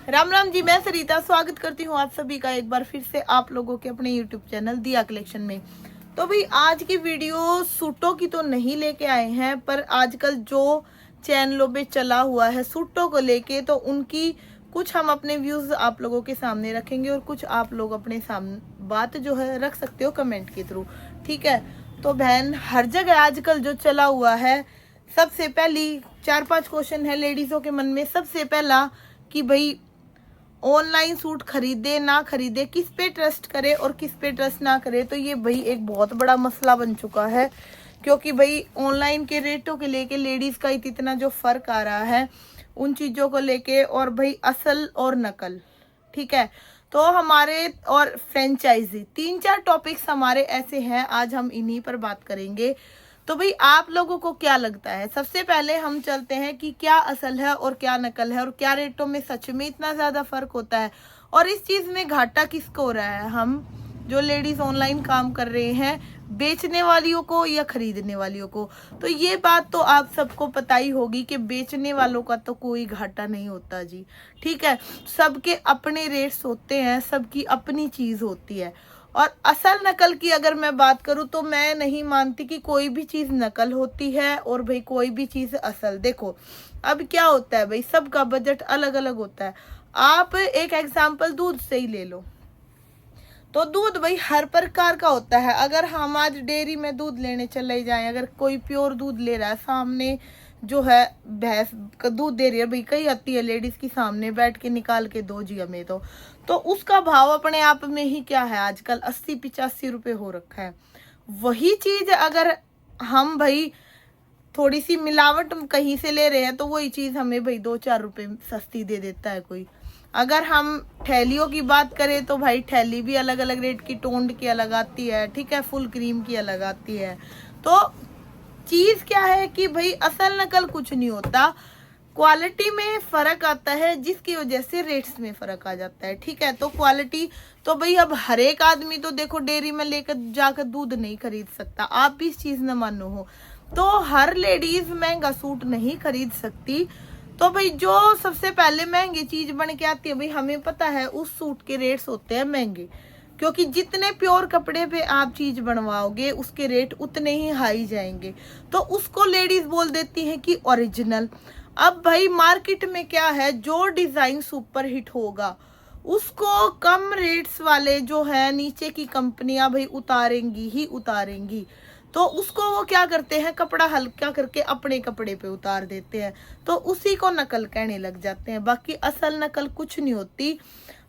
राम राम जी, मैं सरिता स्वागत करती हूँ आप सभी का एक बार फिर से आप लोगों के अपने यूट्यूब चैनल दिया कलेक्शन में। तो भाई आज की वीडियो सूटों की तो नहीं लेके आए हैं, पर आजकल जो चैनलों पे चला हुआ है सूटों को लेके, तो उनकी कुछ हम अपने व्यूज आप लोगों के सामने रखेंगे और कुछ आप लोग अपने सामने बात जो है रख सकते हो कमेंट के थ्रू। ठीक है, तो बहन हर जगह आजकल जो चला हुआ है, सबसे पहली 4-5 क्वेश्चन है लेडीजों के मन में। सबसे पहला कि भाई ऑनलाइन सूट खरीदे ना खरीदे, किस पे ट्रस्ट करे और किस पे ट्रस्ट ना करे। तो ये भाई एक बहुत बड़ा मसला बन चुका है, क्योंकि भाई ऑनलाइन के रेटों के लेके लेडीज का इतना जो फर्क आ रहा है उन चीजों को लेके, और भाई असल और नकल। ठीक है, तो हमारे और फ्रेंचाइजी 3-4 टॉपिक्स हमारे ऐसे हैं, आज हम इन्हीं पर बात करेंगे। तो भाई आप लोगों को क्या लगता है, सबसे पहले हम चलते हैं कि क्या असल है और क्या नकल है, और क्या रेटों में सच में इतना ज्यादा फर्क होता है, और इस चीज में घाटा किसको हो रहा है। हम जो लेडीज ऑनलाइन काम कर रहे हैं, बेचने वालियों को या खरीदने वालियों को। तो ये बात तो आप सबको पता ही होगी कि बेचने वालों का तो कोई घाटा नहीं होता जी। ठीक है, सबके अपने रेट्स होते हैं, सबकी अपनी चीज होती है। और असल नकल की अगर मैं बात करूं तो मैं नहीं मानती कि कोई भी चीज नकल होती है और भाई कोई भी चीज असल। देखो अब क्या होता है भाई, सबका बजट अलग अलग होता है। आप एक एग्जांपल दूध से ही ले लो, तो दूध भाई हर प्रकार का होता है। अगर हम आज डेयरी में दूध लेने चले जाएं, अगर कोई प्योर दूध ले रहा है, सामने जो है भैंस का दूध दे रही है, भाई कई आती है लेडीज की सामने बैठ के निकाल के दो जी हमें, तो उसका भाव अपने आप में ही क्या है, आजकल 80-85 रुपए हो रखा है। वही चीज अगर हम भाई थोड़ी सी मिलावट कहीं से ले रहे हैं, तो वही चीज हमें भाई 2-4 रुपए सस्ती दे देता है कोई। अगर हम थैलियों की बात करें तो भाई थैली भी अलग अलग रेट की, टोंड की अलग आती है, ठीक है, फुल क्रीम की अलग आती है। तो चीज क्या है कि भाई असल नकल कुछ नहीं होता, क्वालिटी में फर्क आता है, जिसकी वजह से रेट्स में फर्क आ जाता है। ठीक है, तो क्वालिटी तो भाई अब हर एक आदमी तो देखो डेयरी में लेकर जाकर दूध नहीं खरीद सकता, आप भी इस चीज न मानो हो। तो हर लेडीज महंगा सूट नहीं खरीद सकती। तो भाई जो सबसे पहले महंगी चीज बन के आती है, भाई हमें पता है उस सूट के रेट्स होते हैं महंगे, क्योंकि जितने प्योर कपड़े पे आप चीज बनवाओगे उसके रेट उतने ही हाई जाएंगे। तो उसको लेडीज बोल देती हैं कि ओरिजिनल। अब भाई मार्केट में क्या है, जो डिजाइन सुपर हिट होगा उसको कम रेट्स वाले जो है नीचे की कंपनियां भाई उतारेंगी ही उतारेंगी। तो उसको वो क्या करते हैं, कपड़ा हल्का करके अपने कपड़े पे उतार देते हैं, तो उसी को नकल कहने लग जाते हैं। बाकी असल नकल कुछ नहीं होती।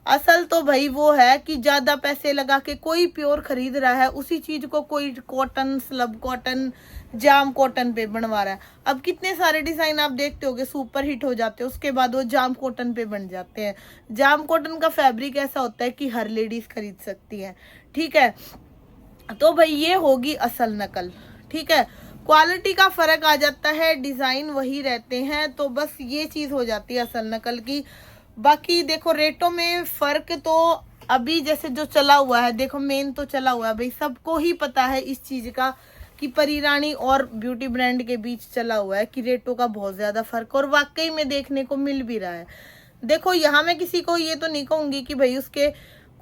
असल तो भाई वो है कि ज्यादा पैसे लगा के कोई प्योर खरीद रहा है, उसी चीज को कोई कॉटन, स्लब कॉटन, जाम कॉटन पे बनवा रहा है। अब कितने सारे डिजाइन आप देखते होगे सुपर हिट हो जाते हैं, उसके बाद वो जाम कॉटन पे बन जाते हैं। जाम कॉटन का फैब्रिक ऐसा होता है कि हर लेडीज खरीद सकती है। ठीक है, तो भाई ये होगी असल नकल। ठीक है, क्वालिटी का फर्क आ जाता है, डिजाइन वही रहते हैं, तो बस ये चीज हो जाती है असल नकल की। बाकी देखो रेटों में फर्क तो अभी जैसे जो चला हुआ है, देखो मेन तो चला हुआ है भाई, सबको ही पता है इस चीज का कि परी रानी और ब्यूटी ब्रांड के बीच चला हुआ है कि रेटों का बहुत ज्यादा फर्क, और वाकई में देखने को मिल भी रहा है। देखो यहाँ मैं किसी को ये तो नहीं कहूंगी कि भाई उसके,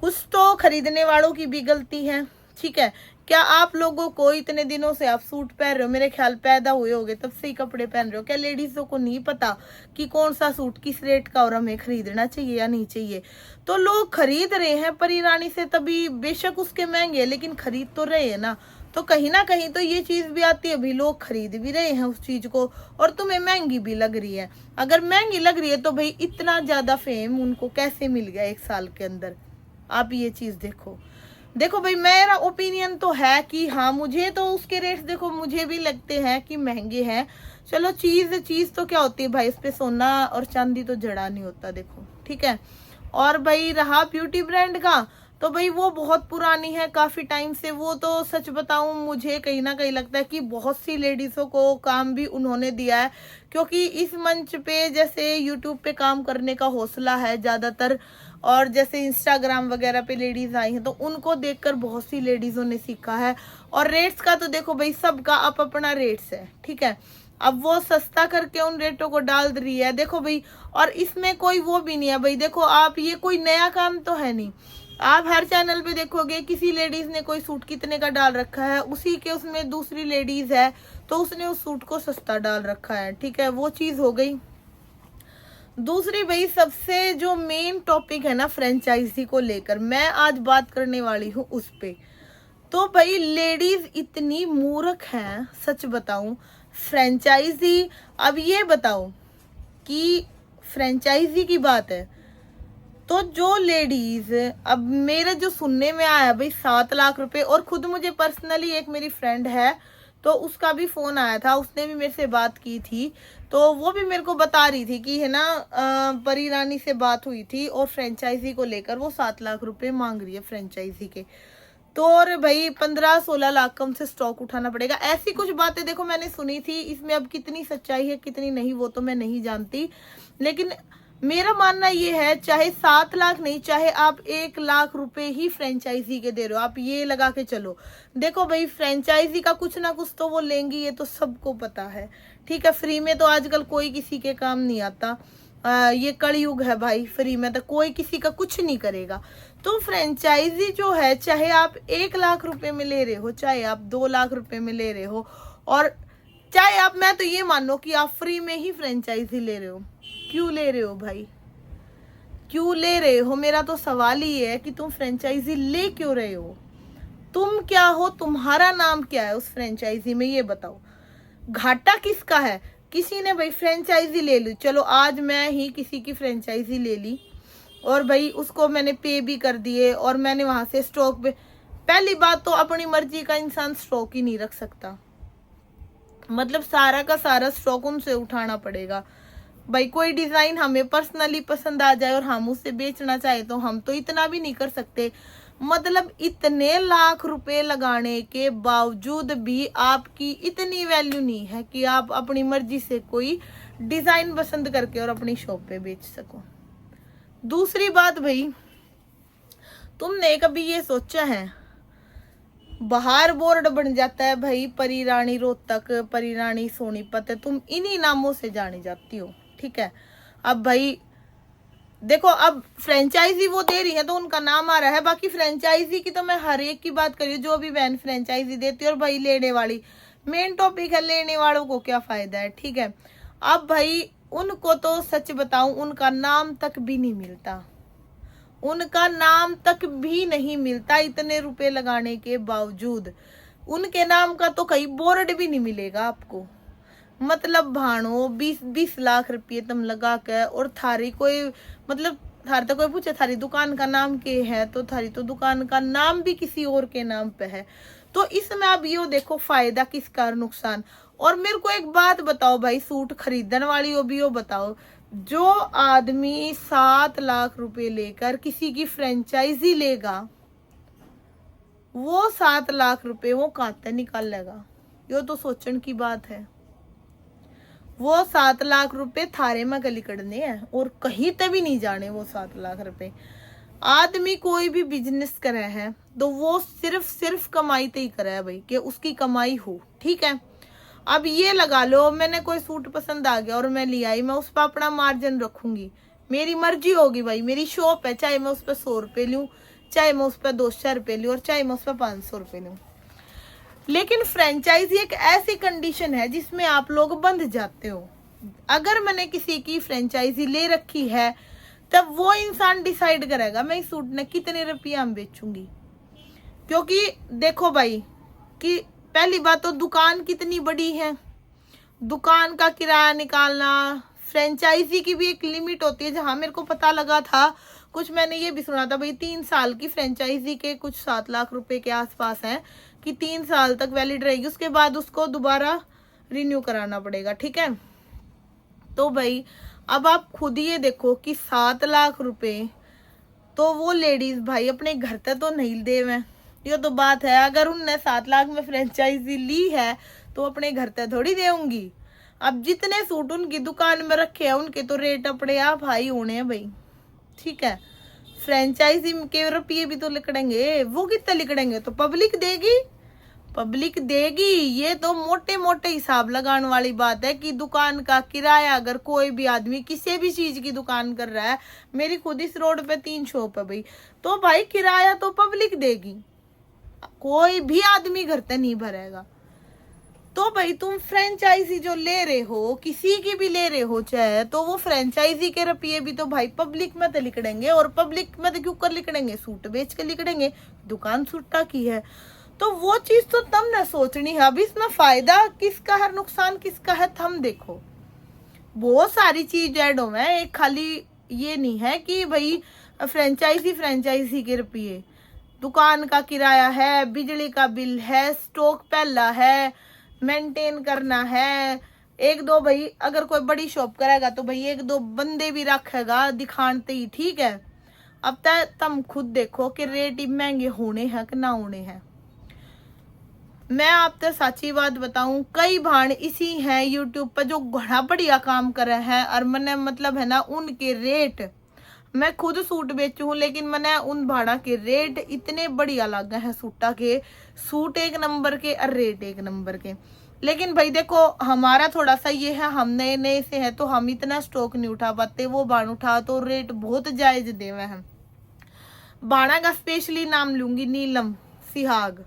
कुछ तो खरीदने वालों की भी गलती है। ठीक है, क्या आप लोगों को इतने दिनों से आप सूट पहन रहे हो, मेरे ख्याल पैदा हुए होगे तब से ही कपड़े पहन रहे हो, क्या लेडीजों को नहीं पता कि कौन सा सूट किस रेट का और हमें खरीदना चाहिए या नहीं चाहिए। तो लोग खरीद रहे हैं परी रानी से, तभी बेशक उसके महंगे लेकिन खरीद तो रहे हैं ना। तो कहीं ना कहीं तो ये चीज भी आती है, भी लोग खरीद भी रहे हैं उस चीज को और तुम्हें महंगी भी लग रही है। अगर महंगी लग रही है तो भाई इतना ज्यादा फेम उनको कैसे मिल गया 1 साल के अंदर, आप ये चीज देखो। देखो भाई मेरा ओपिनियन तो है कि हाँ, मुझे तो उसके रेट्स देखो मुझे भी लगते हैं कि महंगे हैं। चलो चीज तो क्या होती है भाई, उस पे सोना और चांदी तो जड़ा नहीं होता, देखो। ठीक है, और भाई रहा ब्यूटी ब्रांड का, तो भाई वो बहुत पुरानी है, काफी टाइम से। वो तो सच बताऊं मुझे कहीं ना कहीं लगता है कि बहुत सी लेडीजों को काम भी उन्होंने दिया है, क्योंकि इस मंच पे जैसे यूट्यूब पे काम करने का हौसला है ज्यादातर, और जैसे इंस्टाग्राम वगैरह पे लेडीज आई हैं तो उनको देखकर बहुत सी लेडीजों ने सीखा है। और रेट्स का तो देखो भाई सबका अपना रेट्स है। ठीक है, अब वो सस्ता करके उन रेटों को डाल रही है। देखो भाई, और इसमें कोई वो भी नहीं है भाई। देखो आप, ये कोई नया काम तो है नहीं। आप हर चैनल पे देखोगे किसी लेडीज ने कोई सूट कितने का डाल रखा है, उसी के उसमें दूसरी लेडीज है तो उसने उस सूट को सस्ता डाल रखा है। ठीक है, वो चीज हो गई। दूसरी भाई, सबसे जो मेन टॉपिक है ना फ्रेंचाइजी को लेकर, मैं आज बात करने वाली हूँ उस पे। तो भाई लेडीज इतनी मूर्ख हैं, सच बताऊं। फ्रेंचाइजी, अब ये बताओ कि फ्रेंचाइजी की बात है तो जो लेडीज, अब मेरे जो सुनने में आया भाई 7 लाख रुपए, और खुद मुझे पर्सनली एक मेरी फ्रेंड है तो उसका भी फोन आया था, उसने भी मेरे से बात की थी, तो वो भी मेरे को बता रही थी कि है ना परी रानी से बात हुई थी और फ्रेंचाइजी को लेकर वो 7 लाख रुपए मांग रही है फ्रेंचाइजी के। तो और भाई 15-16 लाख का उनसे स्टॉक उठाना पड़ेगा, ऐसी कुछ बातें देखो मैंने सुनी थी। इसमें अब कितनी सच्चाई है कितनी नहीं वो तो मैं नहीं जानती, लेकिन मेरा मानना ये है चाहे 7 लाख नहीं, चाहे आप 1 लाख रुपए ही फ्रेंचाइजी के दे रहे हो, आप ये लगा के चलो। देखो भाई, फ्रेंचाइजी का कुछ ना कुछ तो वो लेंगी, ये तो सबको पता है। ठीक है, फ्री में तो आजकल कोई किसी के काम नहीं आता। ये कलयुग है भाई, फ्री में तो कोई किसी का कुछ नहीं करेगा। तो फ्रेंचाइजी जो है, चाहे आप 1 लाख रुपए में ले रहे हो, चाहे आप 2 लाख रुपए में ले रहे हो, और चाहे आप, मैं तो ये मानो कि आप फ्री में ही फ्रेंचाइजी ले रहे हो, क्यों ले रहे हो भाई, क्यों ले रहे हो? मेरा तो सवाल ही है कि तुम फ्रेंचाइजी ले क्यों रहे हो? तुम क्या हो, तुम्हारा नाम क्या है उस फ्रेंचाइजी में, ये बताओ। घाटा किसका है? किसी ने भाई फ्रेंचाइजी ले ली, चलो आज मैं ही किसी की फ्रेंचाइजी ले ली और भाई उसको मैंने पे भी कर दिए और मैंने वहां से स्टॉक पे, पहली बात तो अपनी मर्जी का इंसान स्टॉक ही नहीं रख सकता, मतलब सारा का सारा स्टॉक उनसे उठाना पड़ेगा। भाई कोई डिजाइन हमें पर्सनली पसंद आ जाए और हम उसे बेचना चाहे तो हम तो इतना भी नहीं कर सकते। मतलब इतने लाख रुपए लगाने के बावजूद भी आपकी इतनी वैल्यू नहीं है कि आप अपनी मर्जी से कोई डिजाइन पसंद करके और अपनी शॉप पे बेच सको। दूसरी बात भाई, तुमने कभी ये सोचा है, बाहर बोर्ड बन जाता है भाई परी रानी रोहतक, परी रानी सोनीपत, तुम इन्हीं नामों से जानी जाती हो। ठीक है, अब भाई देखो, अब फ्रेंचाइजी वो दे रही है तो उनका नाम आ रहा है, बाकी फ्रेंचाइजी की तो मैं हर एक की बात करी, जो भी बहन फ्रेंचाइजी देती है। और भाई लेने वाली, मेन टॉपिक है लेने वालों को क्या फायदा है। ठीक है, अब भाई उनको तो सच बताऊं, उनका नाम तक भी नहीं मिलता, उनका नाम तक भी नहीं मिलता, इतने रुपए लगाने के बावजूद उनके नाम का तो कहीं बोर्ड भी नहीं मिलेगा आपको। मतलब भाणो 20-20 लाख रुपये तुम लगा के, और थारी कोई, मतलब थारी तो कोई पूछे थारी दुकान का नाम के है, तो थारी तो दुकान का नाम भी किसी और के नाम पे है। तो इसमें अब ये देखो फायदा किसका और नुकसान। और मेरे को एक बात बताओ भाई, सूट खरीदने वाली हो भी हो, बताओ जो आदमी 7 लाख रुपए लेकर किसी की फ्रेंचाइजी लेगा, वो 7 लाख रुपए वो कहाँ से निकाल लेगा? ये तो सोचने की बात है। वो 7 लाख रुपए थारे में गली करने हैं और कहीं तक भी नहीं जाने। वो 7 लाख रुपए, आदमी कोई भी बिजनेस करे है तो वो सिर्फ कमाई ते ही करे है भाई, कि उसकी कमाई हो। ठीक है, अब ये लगा लो मैंने कोई सूट पसंद आ गया और मैं ले आई, मैं उस पर अपना मार्जिन रखूंगी, मेरी मर्जी होगी भाई, मेरी शॉप है, चाहे मैं उस पर 100 रुपए लूं, चाहे मैं उस पर 200 रुपए लूं, और चाहे मैं उस पर 500 रुपए लूं। लेकिन फ्रेंचाइजी एक ऐसी कंडीशन है जिसमें आप लोग बंध जाते हो। अगर मैंने किसी की फ्रेंचाइजी ले रखी है तब वो इंसान डिसाइड करेगा मैं इस सूट ने कितने रुपये में बेचूंगी। क्योंकि देखो भाई कि पहली बात तो दुकान कितनी बड़ी है, दुकान का किराया निकालना, फ्रेंचाइजी की भी एक लिमिट होती है। जहां मेरे को पता लगा था, कुछ मैंने ये भी सुना था भाई 3 साल की फ्रेंचाइजी के कुछ 7 लाख रुपए के आसपास है, कि 3 साल तक वैलिड रहेगी, उसके बाद उसको दोबारा रिन्यू कराना पड़ेगा। ठीक है, तो भाई अब आप खुद ये देखो कि 7 लाख रुपए तो वो लेडीज भाई अपने घर तक तो नहीं दे में, ये तो बात है। अगर उनने 7 लाख में फ्रेंचाइजी ली है तो अपने घर तक थोड़ी देंगी। अब जितने सूट उनकी दुकान में रखे हैं उनके तो रेट अपने आप हाई होने हैं भाई। ठीक है, फ्रेंचाइजी के रुपये भी तो लिकड़ेंगे, वो कितने लिकड़ेंगे तो पब्लिक देगी, पब्लिक देगी। ये तो मोटे मोटे हिसाब लगाने वाली बात है कि दुकान का किराया, अगर कोई भी आदमी किसी भी चीज की दुकान कर रहा है, मेरी खुद इस रोड पे 3 शॉप है भाई, तो भाई किराया तो पब्लिक देगी, कोई भी आदमी घर से नहीं भरेगा। तो भाई तुम फ्रेंचाइजी जो ले रहे हो, किसी की भी ले रहे हो चाहे, तो वो फ्रेंचाइजी के रुपये भी तो भाई पब्लिक में तो लिखड़ेंगे। और पब्लिक में तो क्यों कर लिखड़ेंगे, सूट बेच के लिखड़ेंगे, दुकान सूटा की है। तो वो चीज तो तुमने सोचनी है। अब इसमें फायदा किसका है, नुकसान किसका है, थम देखो। बहुत सारी चीज ऐड हो है, एक खाली ये नहीं है कि भाई फ्रेंचाइजी के रुपये, दुकान का किराया है, बिजली का बिल है, स्टॉक पहला है, मेंटेन करना है, एक दो भाई अगर कोई बड़ी शॉप करेगा तो भाई 1-2 बंदे भी रखेगा दिखाते ही, ठीक है। अब तक तुम खुद देखो कि रेट महंगे होने हैं कि ना होने हैं। मैं आपसे सच्ची बात बताऊं, कई भाण इसी हैं यूट्यूब पर जो बड़ा बढ़िया काम कर रहे हैं, और मैंने मतलब है ना उनके रेट, मैं खुद सूट बेचू हूँ, लेकिन मैंने उन भाड़ा के रेट इतने बढ़िया लगे हैं, सूटा के सूट 1 नंबर के और रेट 1 नंबर के। लेकिन भाई देखो हमारा थोड़ा सा ये है, हम नए नए से हैं तो हम इतना स्टॉक नहीं उठा पाते, वो बाण उठा तो रेट बहुत जायज देवे हैं। बाणा का स्पेशली नाम लूंगी, नीलम सिहाग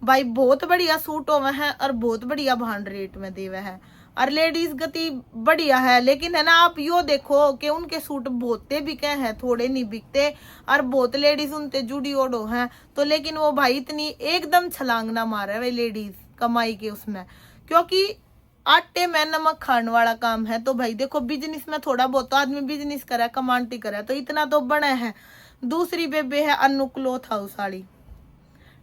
भाई, बहुत बढ़िया सूट होवे हैं और बहुत बढ़िया भांड रेट में देवे हैं, और लेडीज गति बढ़िया है। लेकिन है ना आप यो देखो कि उनके सूट बहुते बिके हैं, थोड़े नहीं बिकते, और बहुत लेडीज उनते जुड़ी ओडो हैं। तो लेकिन वो भाई इतनी एकदम छलांग ना मारे वे लेडीज कमाई के उसमें, क्योंकि आटे में नमक खाने वाला काम है। तो भाई देखो बिजनेस में थोड़ा बहुत आदमी बिजनेस करे, कमांटी करे, तो इतना तो बने हैं। दूसरी बेबे है अनु क्लॉथ हाउस वाली,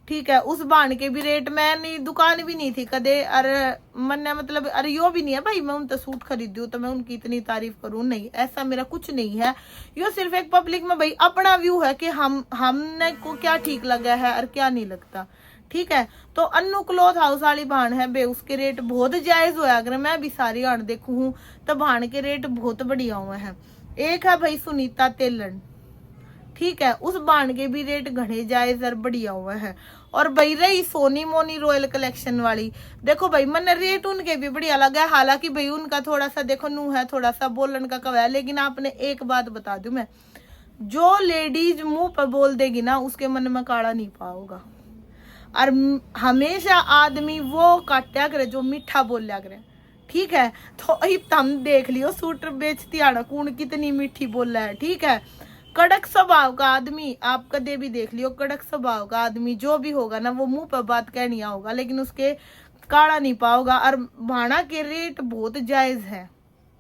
ठीक है, उस बाण के भी रेट में नहीं, दुकान भी नहीं थी कदे, अरे मन मतलब अरे यो भी नहीं है भाई मैं उनसे सूट खरीदी हूँ तो मैं उनकी इतनी तारीफ करूँ, नहीं, ऐसा मेरा कुछ नहीं है। यो सिर्फ एक पब्लिक में भाई अपना व्यू है कि हमने को क्या ठीक लगा है और क्या नहीं लगता, ठीक है। तो अन्नू क्लॉथ हाउस वाली भाण है बे, उसके रेट बहुत जायज हुआ। अगर मैं भी सारी आण देखू हूँ तो भाण के रेट बहुत बढ़िया हुए हैं। एक है भाई सुनीता तेलन, ठीक है, उस बाण के भी रेट घने जायज और बढ़िया हुआ है। और भाई रही सोनी मोनी रॉयल कलेक्शन वाली, देखो भाई मैंने रेट उनके भी बढ़िया लगा, हालांकि भाई उनका थोड़ा सा देखो नू है, थोड़ा सा बोलन का कवा है। लेकिन आपने एक बात बता दूं मैं, जो लेडीज मुंह पर बोल देगी ना उसके मन में काड़ा नहीं पाओगा। और हमेशा आदमी वो काटा करे जो मीठा बोलिया करे, ठीक है। तो हम देख लियो सूट बेचती आना कौन कितनी मीठी बोल रहा है, ठीक है। कड़क स्वभाव का आदमी आप कदे भी देख लियो, कड़क स्वभाव का आदमी जो भी होगा ना वो मुंह पर बात कहनी होगा, लेकिन उसके काड़ा नहीं पाओगा। और भाड़ा के रेट बहुत जायज है,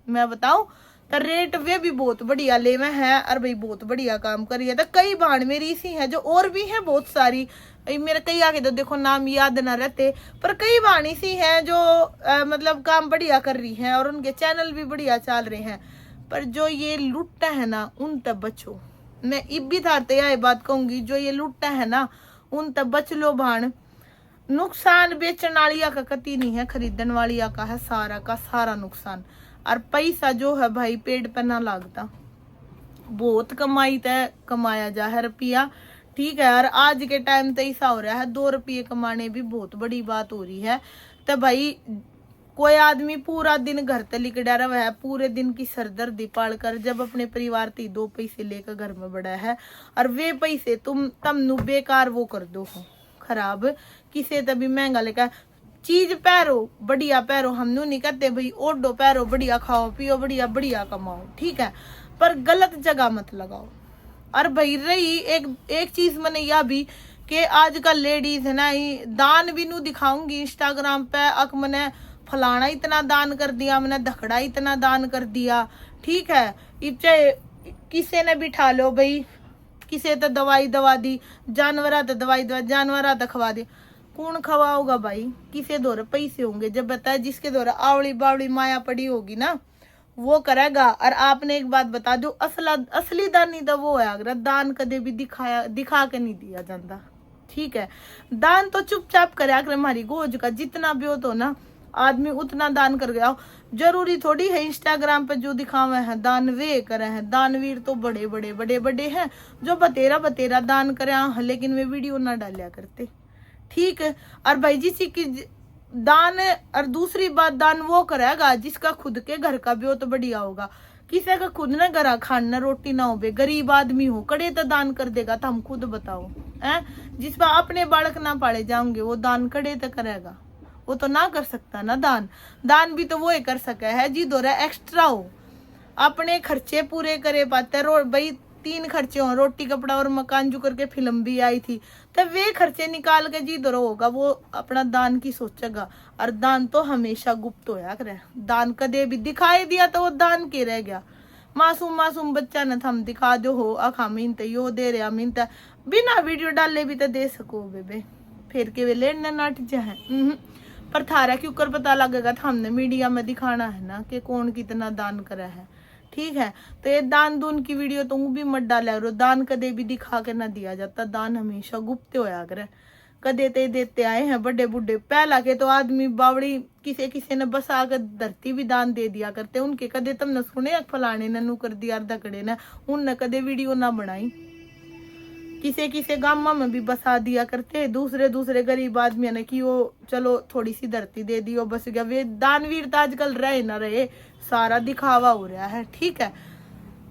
मैं बताऊं तो रेट वे भी बहुत बढ़िया लेवे हैं, और भाई बहुत बढ़िया काम करिए। तो कई भाण मेरी इसी है, जो और भी है बहुत सारी, मेरे कई आगे तो देखो नाम याद ना रहते, पर कई भाण इसी हैं जो मतलब काम बढ़िया कर रही हैं और उनके चैनल भी बढ़िया चल रहे हैं। पर जो ये लुट्टा है ना उन तब बचो, मैं इब भी थारते ये बात कहूंगी, जो ये लुट्टा है ना उन तब बच लो भाण। नुकसान बेचने वाली का कति नहीं है, खरीदने वाली का है सारा का सारा नुकसान। और पैसा जो है भाई पेड़ पर ना लागता, बहुत कमाई तय कमाया जा है रुपया, ठीक है। और आज के टाइम तो ऐसा हो रहा है 2 रुपये कमाने भी बहुत बड़ी बात हो रही है। तो भाई कोई आदमी पूरा दिन घर ते लिकड़ा रहा है, पूरे दिन की सरदर्दी पाल कर जब अपने परिवार ती 2 पैसे लेकर घर में बड़ा है, और वे पैसे तुम नु बेकार वो कर दो हो खराब, किसे तभी महंगा लेकर चीज पैरो बढ़िया पैरो, हम नू नहीं कहते भाई ओडो पैरो बढ़िया, खाओ पियो बढ़िया बढ़िया कमाओ, ठीक है, पर गलत जगह मत लगाओ। और भाई रही एक चीज मैंने यह भी कि आजकल लेडीज है ना दान भी नू दिखाऊंगी इंस्टाग्राम पे, अक मैंने फलाना इतना दान कर दिया, मैंने धकड़ा इतना दान कर दिया, ठीक है। चाहे किसी ने बिठा लो भाई, किसी तो दवाई दवा दी, जानवरा तो दवाई दवा, जानवरा तो खवा दी, कौन खवाओगा भाई, किसे दौरे पैसे होंगे जब बताए, जिसके दौरे आवड़ी बावड़ी माया पड़ी होगी ना वो करेगा। और आपने एक बात बता दो, असली दानी तो वो है अगर दान कदे भी दिखा के नहीं दिया जाता, ठीक है। दान तो चुपचाप करे अगर हमारी गोज का जितना भी हो तो ना आदमी उतना दान कर गया। जरूरी थोड़ी है इंस्टाग्राम पे जो दिखावे हैं दान वे करे हैं, दानवीर तो बड़े बड़े हैं जो बतेरा दान करे, लेकिन वे वीडियो ना डालिया करते, ठीक है। और भाई जिसी की दान, और दूसरी बात दान वो करेगा जिसका खुद के घर का भी हो तो बढ़िया होगा। किसी का खुद ना घर खाना रोटी ना हो, गरीब आदमी हो, कड़े तो दान कर देगा। तो हम खुद बताओ है, जिस पर अपने बालक ना पाले जाओगे वो दान कड़े तो करेगा? वो तो ना कर सकता ना दान। दान भी तो वो ही कर सके है जी दो एक्स्ट्रा हो, अपने खर्चे पूरे करे पाते। भाई 3 खर्चे हो, रोटी कपड़ा और मकान, जो करके फिल्म भी आई थी, तो वे खर्चे निकाल के जी दो होगा वो अपना दान की सोचेगा। और दान तो हमेशा गुप्त होया करे। दान कदे भी दिखाई दिया तो वो दान के रह गया। मासूम मासूम बच्चा न थम दिखा दो हो आखा मिनत यो दे रहा मिनत, बिना वीडियो डाले भी तो दे सको बेबे, फिर के वे लेना नाट जाए। पर थारा क्यों कर पता लगेगा? था हमने मीडिया में दिखाना है ना कि कौन कितना दान करा है, ठीक है। तो ये दान दून की वीडियो तो भी मत डाला करो। दान कदे भी दिखा के ना दिया जाता, दान हमेशा गुप्त होया करे। कदे ते देते आए हैं बड़े बुढ़े, पहला के तो आदमी बावड़ी किसे किसे ने बस आकर धरती भी दान दे दिया करते। उनके कदे तुमने सुने फलाने ने नू कर दिया, दकड़े ने उनने कदे वीडियो ना बनाई। किसे किसे गामा में भी बसा दिया करते, दूसरे दूसरे गरीब आदमी ने कि वो चलो थोड़ी सी धरती दे दी वो बस गया। वे दानवीर तो आजकल रहे ना रहे, सारा दिखावा हो रहा है, ठीक है।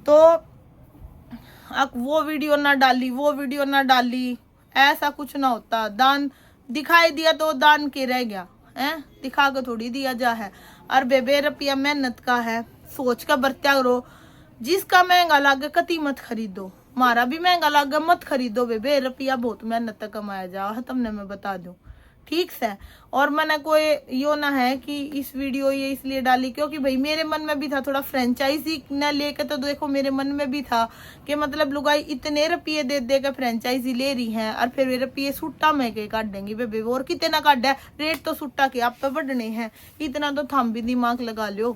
तो अब वो वीडियो ना डाली, वो वीडियो ना डाली, ऐसा कुछ ना होता। दान दिखाई दिया तो दान के रह गया है, दिखा के थोड़ी दिया जा है। और बेबे रुपया मेहनत का है, सोच का बरत्या करो। जिसका महंगा लागे कति मत खरीदो, मारा भी महंगा लागे मत खरीदो बेबे। रुपया बहुत मेहनत तक कमाया जा है, तुमने मैं बता दूं, ठीक से। और मैंने कोई यो ना है कि इस वीडियो ये इसलिए डाली क्योंकि भाई मेरे मन में भी था थोड़ा फ्रेंचाइजी न लेके, तो देखो मेरे मन में भी था कि मतलब लुगाई इतने रुपये दे दे के फ्रेंचाइजी ले रही हैं और फिर वे रुपये सुट्टा में के काट देंगी बेबे। और कितना काट है, रेट तो सुट्टा के आप पे बढ़ने हैं, इतना तो थम भी दिमाग लगा लो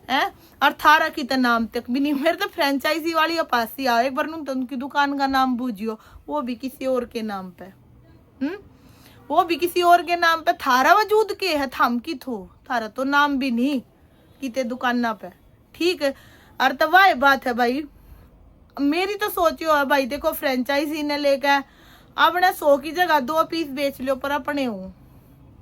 है। और थारा की तो नाम तक भी नहीं, मेरे तो फ्रेंचाइजी वाली पास ही आओ एक बार तो उनकी दुकान का नाम बूझियो, वो भी किसी और के नाम पे, वो भी किसी और के नाम पे। थारा वजूद के है, थाम की थो थारा तो नाम भी नहीं किते दुकाना पे, ठीक है। और तो वह बात है भाई, मेरी तो सोचियो है भाई, देखो फ्रेंचाइजी ने लेकर अपने 100 की जगह 2 पीस बेच लो पर अपने हो,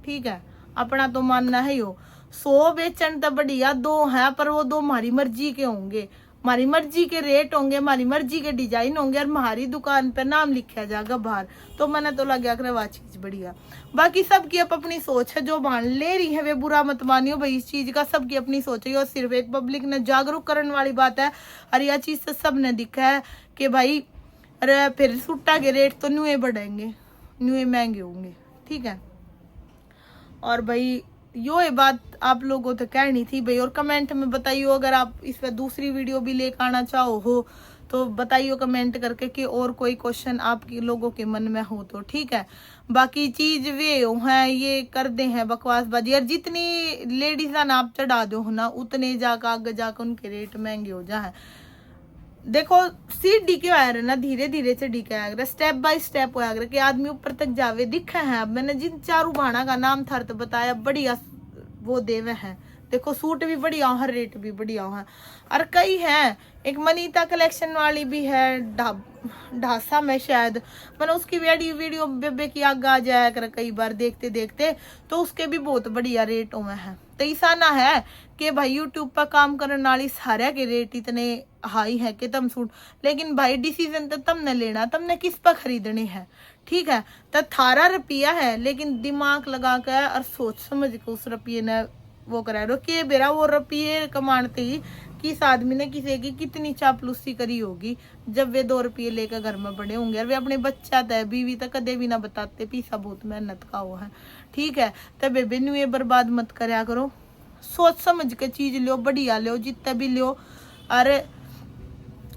ठीक है, अपना तो मानना है यो। 100 बेचन तो बढ़िया, 2 है पर वो 2 हमारी मर्जी के होंगे, हमारी मर्जी के रेट होंगे, हमारी मर्जी के डिजाइन होंगे, और हमारी दुकान पे नाम लिखा जाएगा बाहर। तो मैंने तो लगा कर वह चीज बढ़िया। बाकी सबकी अपनी सोच है, जो मान ले रही है वे बुरा मत मानियो भाई, इस चीज का सबकी अपनी सोच है। और सिर्फ एक पब्लिक ने जागरूक करने वाली बात है, और यह चीज से सबने दिखा है कि भाई अरे फिर सुट्टा के रेट तो न्यूए बढ़ेंगे, न्यूए महंगे होंगे, ठीक है। और भाई यो ये बात आप लोगों को तो कहनी थी भाई। और कमेंट में बताइयो अगर आप इस पर दूसरी वीडियो भी लेकर आना चाहो हो तो बताइयो कमेंट करके कि और कोई क्वेश्चन आपके लोगों के मन में हो तो, ठीक है। बाकी चीज वे है ये कर दे हैं बकवासबाजी, और जितनी लेडीज आप चढ़ा दो ना उतने जाकर आगे जाकर उनके रेट महंगे हो जाए। देखो सीढ़ी क्यों आया रहा ना, धीरे धीरे चढ़ी के आया, स्टेप बाय स्टेप होया करे कि आदमी ऊपर तक जावे। दिखा है अब मैंने जिन चारू भाणा का नाम था तो बताया, बढ़िया वो देवे हैं। देखो सूट भी बढ़िया है, रेट भी बढ़िया है। और कई हैं, एक मनीता कलेक्शन वाली भी है ढासा में शायद, मैंने उसकी वीडियो बेबे की आगे आ जाया कर कई बार देखते देखते, तो उसके भी बहुत बढ़िया रेटों में है। तो ऐसा ना है कि भाई यूट्यूब पर काम करने वाली सारे के रेट इतने हाई है कि तुम सूट, लेकिन भाई डिसीजन तो तुमने लेना, तुमने किस पर खरीदनी है, ठीक है। तो थारा रुपया है लेकिन दिमाग लगा कर और सोच समझ के उस रुपये ने वो करा रो कि बेरा वो रुपये कमाते ही किस आदमी ने किसी की कितनी चापलूसी करी होगी जब वे 2 रुपये लेकर घर में बड़े होंगे। और वे अपने बच्चा तय बीवी तक कदे भी ना बताते, पीसा बहुत मेहनत का वो है, ठीक है। तब बेबे न्यू ये बर्बाद मत करया करो, सोच समझ के चीज लो, बढ़िया लो, जितना भी लो। अरे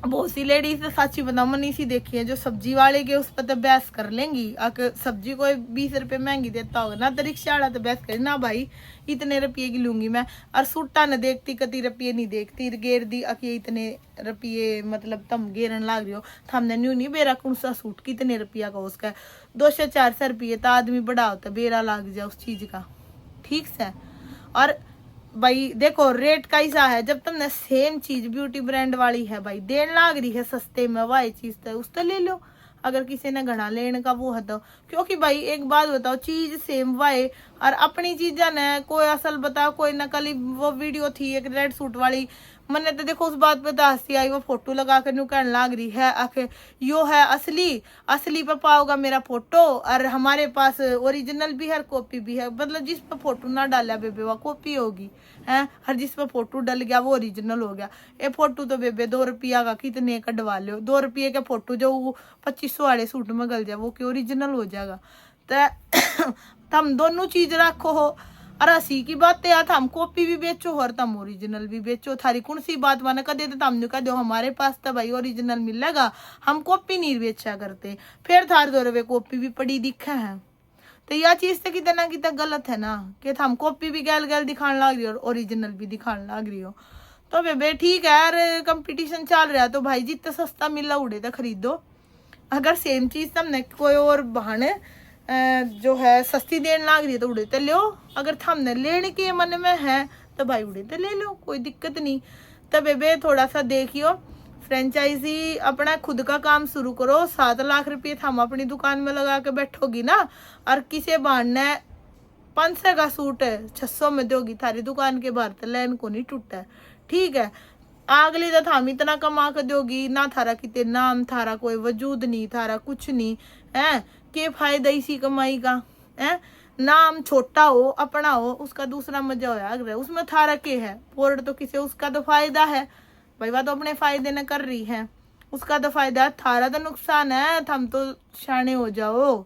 बहुत सी लेडीज तो साची बताओ मैंने इसी देखी है जो सब्जी वाले के उस पर तो बहस कर लेंगी। अगर सब्जी कोई 20 रुपए महंगी देता होगा ना तो रिक्शा वाला तो बहस करे ना भाई इतने रुपये की लूंगी मैं। और सूटा न देखती कति रुपये नहीं देखती, गेर दी अके इतने रुपये मतलब तुम गेरन लाग रही हो, हमने न्यू नहीं बेरा कौन सा सूट कितने रुपया का उसका 200-400 रुपये तो आदमी बड़ा होता बेरा लाग जाए उस चीज का, ठीक से। और भाई देखो रेट कैसा है, जब तुमने सेम चीज ब्यूटी ब्रांड वाली है भाई देन लाग रही है सस्ते में, वही चीज तो उस तो ले लो। अगर किसी ने घना लेने का वो है तो। क्योंकि भाई एक बात बताओ, चीज सेम वाए और अपनी चीजा ने कोई असल बताओ कोई नकली। वो वीडियो थी एक रेड सूट वाली, मैंने तो देखो उस बात पे तो हंसी आई। वो फोटो लगा कर न्यू कहने लग रही है आखिर यो है असली, असली पे पाओगा मेरा फोटो, और हमारे पास ओरिजिनल भी है कॉपी भी है। मतलब जिस पे फोटो ना डाला बेबे वो कॉपी होगी है, हर जिस पे फोटो डल गया वो ओरिजिनल हो गया। ये फोटो तो बेबे 2 रुपया का कितने कटवा लो, 2 रुपये का फोटो जो 2500 वाले सूट में गल जाए वो क्यों ओरिजिनल हो जाएगा। तो तुम दोनों चीज रखो हो। और हसी की बात है यार, हम कॉपी भी बेचो और तुम ओरिजिनल भी बेचो। थारी कौन सी बात माना कदे तो तुमने कह दो हमारे पास तो भाई ओरिजिनल मिलेगा, हम कॉपी नहीं बेचा करते। फिर थार 2 रुपये कॉपी भी पड़ी दिखा है। तो यह चीज तो कितना कितना गलत है ना, कि हम कॉपी भी गैल गैल दिखाने लग रही हो और ओरिजिनल भी दिखाने लग रही हो। तो बेबे ठीक है यार, कंपटीशन चल रहा है तो भाई जितना सस्ता मिला उड़े तो खरीदो। अगर सेम चीज तुमने कोई और बहाने जो है सस्ती देने लग रही है तो उड़े तो लो। अगर हमने लेने के मन में है तो भाई उड़े तो ले लो, कोई दिक्कत नहीं। तो बेबे थोड़ा सा देखियो, फ्रेंचाइजी अपना खुद का काम शुरू करो। 7 लाख रुपये हम अपनी दुकान में लगा के बैठोगी ना, और किसे बांधना 500 का सूट 600 में दोगी, थारी दुकान के बाहर तो लाइन को नहीं टूटा है। ठीक है, अगली तो हम इतना कमा कर दोगी ना, थारा कितने नाम, थारा कोई वजूद नहीं, थारा कुछ नहीं है, के फायदा इसी कमाई का है। नाम छोटा हो अपना हो उसका दूसरा मजा होया, उसमें थारा के है पोर्ड तो किसी उसका तो फायदा है भाई, वह तो अपने फायदे न कर रही है, उसका तो फायदा है, थारा तो नुकसान है। हम तो शाने हो जाओ।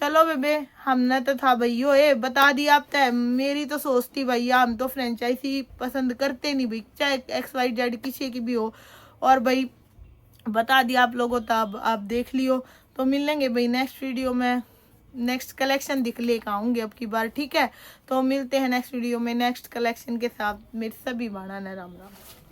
चलो बेबे, हमने तो था भैयो ये बता दिया आप तो। मेरी तो सोच थी भैया हम तो फ्रेंचाइजी पसंद करते नहीं भाई, चाहे XYZ किसी की भी हो। और भाई बता दिया आप लोगों तो अब आप देख लियो। तो मिलेंगे भाई नेक्स्ट वीडियो में, नेक्स्ट कलेक्शन दिख लेकर आऊंगी अब की बार। ठीक है, तो मिलते हैं नेक्स्ट वीडियो में नेक्स्ट कलेक्शन के साथ। मेरे सभी बाणा ने राम राम।